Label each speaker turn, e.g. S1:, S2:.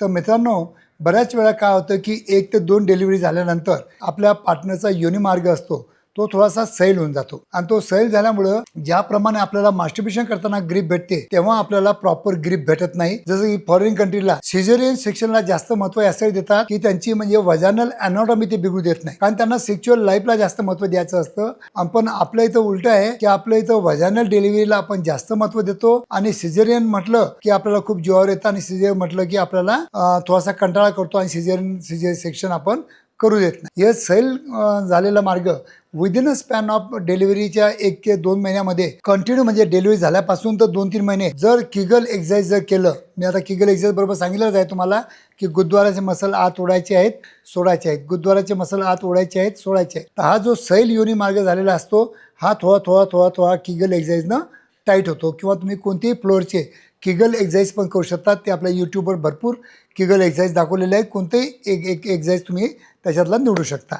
S1: तर मित्रांनो, बऱ्याच वेळा काय होतं की 1 ते 2 डिलिव्हरी झाल्यानंतर आपल्या पार्टनरचा योनी मार्ग असतो तो थोडासा सैल होऊन जातो आणि तो सैल झाल्यामुळं ज्याप्रमाणे आपल्याला मास्टरबेशन करताना ग्रिप भेटते तेव्हा आपल्याला प्रॉपर ग्रिप भेटत नाही. जसं की फॉरेन कंट्रीला सिझेरियन सेक्शनला जास्त महत्व यासाठी देतात की त्यांची म्हणजे वजानल अनॉटॉमी ते बिघडू देत नाही, कारण त्यांना सेक्शुअल लाईफला जास्त महत्व द्यायचं असतं. पण आपल्या इथं उलट आहे की आपल्या इथं वजानल डिलिव्हरीला आपण जास्त महत्व देतो आणि सिझेरियन म्हटलं की आपल्याला खूप जीवावर येतं आणि सिझेरियन म्हटलं की आपल्याला थोडासा कंटाळा करतो आणि सिझेरियन सेक्शन आपण करू देत नाही. हे सैल झालेला मार्ग विदिन अ स्पॅन ऑफ डिलिव्हरीच्या 1 ते 2 महिन्यामध्ये कंटिन्यू म्हणजे डिलिव्हरी झाल्यापासून तर 2-3 महिने जर किगल एक्सरसाइज जर केलं, मी आता किगल एक्सरसाइज बरोबर सांगितलंच आहे तुम्हाला की गुरुद्वाराचे मसल आत ओढायचे आहेत, सोडायचे आहेत, गुरुद्वाराचे मसल आत ओढायचे आहेत, सोडायचे आहेत. तर हा जो सैल योनी मार्ग झालेला असतो हा थोडा किगल एक्सरसाइजनं टाईट होतो. किंवा तुम्ही कोणतेही फ्लोअरचे किगल एक्सरसाइज पण करू शकतात. ते आपल्या यूट्यूबवर भरपूर किगल एक्सरसाइज दाखवलेले आहेत. कोणतेही एक एक्सरसाइज तुम्ही त्याच्यातला निवडू शकता.